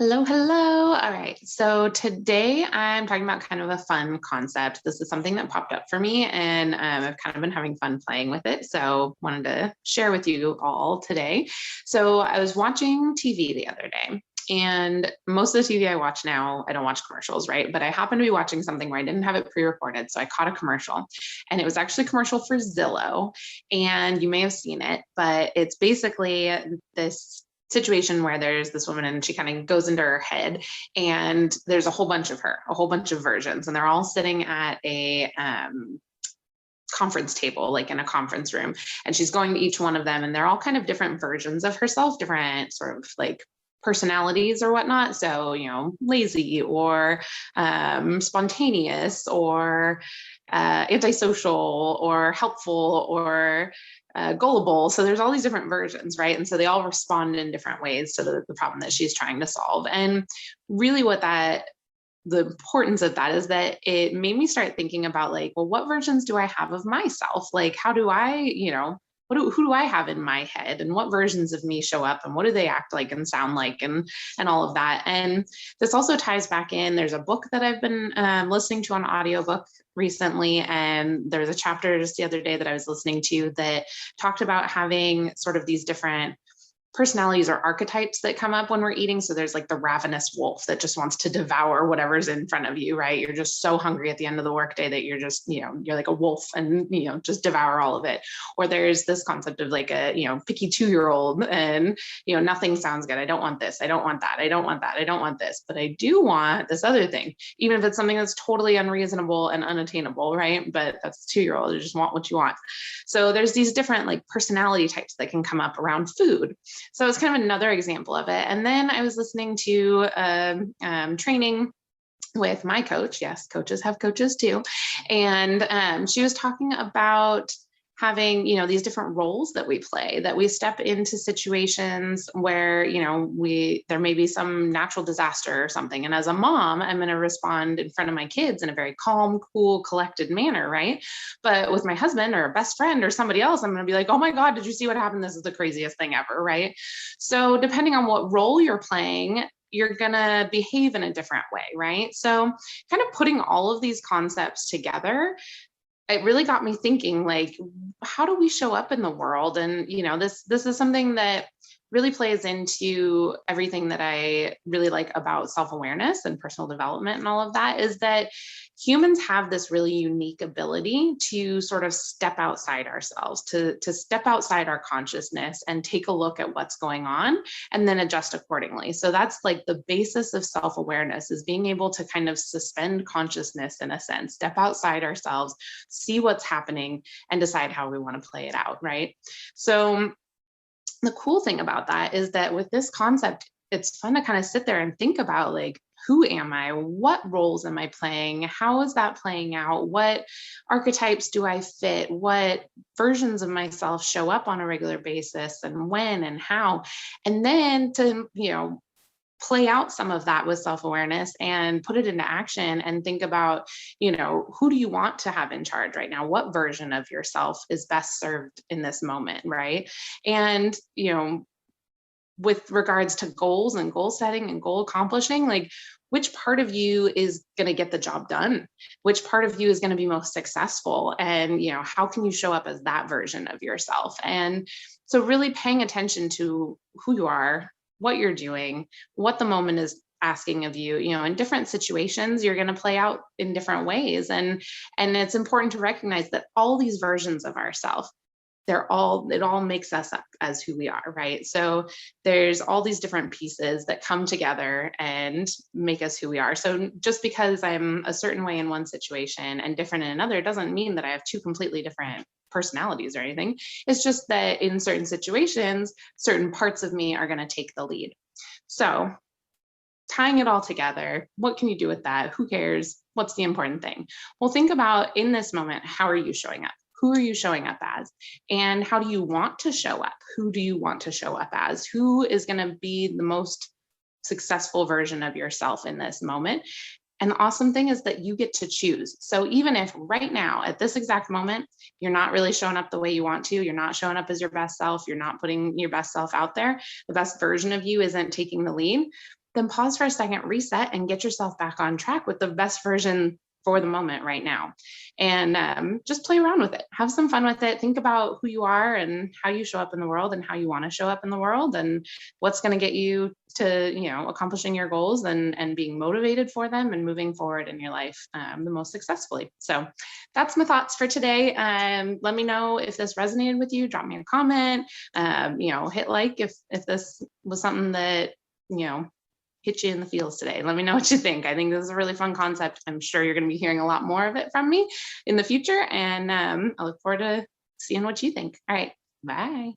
Hello, hello. All right. So today I'm talking about kind of a fun concept. This is something that popped up for me, and I've kind of been having fun playing with it. So wanted to share with you all today. So I was watching TV the other day. And most of the TV I watch now, I don't watch commercials, right? But I happened to be watching something where I didn't have it pre-recorded. So I caught a commercial, and it was actually a commercial for Zillow. And you may have seen it, but it's basically this situation where there's this woman and she kind of goes into her head, and there's a whole bunch of her, a whole bunch of versions, and they're all sitting at a conference table, like in a conference room, and she's going to each one of them, and they're all kind of different versions of herself, different sort of like personalities or whatnot. So, lazy or spontaneous or antisocial or helpful or gullible. So there's all these different versions, right? And so they all respond in different ways to the problem that she's trying to solve. And really the importance of that is that it made me start thinking about like, well, what versions do I have of myself? Like, how do I, who do I have in my head, and what versions of me show up, and what do they act like and sound like, and all of that. And this also ties back in. There's a book that I've been listening to on audiobook recently, and there's a chapter just the other day that I was listening to that talked about having sort of these different personalities or archetypes that come up when we're eating. So there's like the ravenous wolf that just wants to devour whatever's in front of you, right? You're just so hungry at the end of the workday that you're just, you're like a wolf and, just devour all of it. Or there's this concept of like a, picky 2-year-old and, nothing sounds good. I don't want this. I don't want that. I don't want that. I don't want this, but I do want this other thing, even if it's something that's totally unreasonable and unattainable, right? But that's 2-year-old. You just want what you want. So there's these different like personality types that can come up around food. So it's kind of another example of it. And then I was listening to training with my coach. Yes, coaches have coaches too. And she was talking about having, these different roles that we play, that we step into situations where, there may be some natural disaster or something. And as a mom, I'm going to respond in front of my kids in a very calm, cool, collected manner, right? But with my husband or a best friend or somebody else, I'm going to be like, oh my God, did you see what happened? This is the craziest thing ever, right? So depending on what role you're playing, you're going to behave in a different way, right? So kind of putting all of these concepts together, it really got me thinking, like, how do we show up in the world? And, this is something that really plays into everything that I really like about self-awareness and personal development and all of that, is that humans have this really unique ability to sort of step outside ourselves, to step outside our consciousness and take a look at what's going on and then adjust accordingly. So that's like the basis of self-awareness, is being able to kind of suspend consciousness in a sense, step outside ourselves, see what's happening, and decide how we want to play it out, right? So the cool thing about that is that with this concept, it's fun to kind of sit there and think about, like, who am I? What roles am I playing? How is that playing out? What archetypes do I fit? What versions of myself show up on a regular basis, and when and how? And then to, play out some of that with self-awareness and put it into action and think about, who do you want to have in charge right now? What version of yourself is best served in this moment, right? And, with regards to goals and goal setting and goal accomplishing, like, which part of you is going to get the job done? Which part of you is going to be most successful? And, how can you show up as that version of yourself? And so really paying attention to who you are, what you're doing, what the moment is asking of you, in different situations, you're going to play out in different ways. And it's important to recognize that all these versions of ourselves, it all makes us up as who we are, right? So there's all these different pieces that come together and make us who we are. So just because I'm a certain way in one situation and different in another, doesn't mean that I have two completely different personalities or anything. It's just that in certain situations, certain parts of me are going to take the lead. So tying it all together, what can you do with that? Who cares? What's the important thing? Well, think about, in this moment, how are you showing up? Who are you showing up as? And how do you want to show up? Who do you want to show up as? Who is going to be the most successful version of yourself in this moment? And the awesome thing is that you get to choose. So even if right now, at this exact moment, you're not really showing up the way you want to, you're not showing up as your best self, you're not putting your best self out there, the best version of you isn't taking the lead, then pause for a second, reset, and get yourself back on track with the best version for the moment right now. And just play around with it. Have some fun with it. Think about who you are and how you show up in the world and how you want to show up in the world and what's going to get you to, accomplishing your goals and being motivated for them and moving forward in your life the most successfully. So that's my thoughts for today. Let me know if this resonated with you. Drop me a comment. Hit like if this was something that, hit you in the feels today. Let me know what you think. I think this is a really fun concept. I'm sure you're going to be hearing a lot more of it from me in the future. And I look forward to seeing what you think. All right. Bye.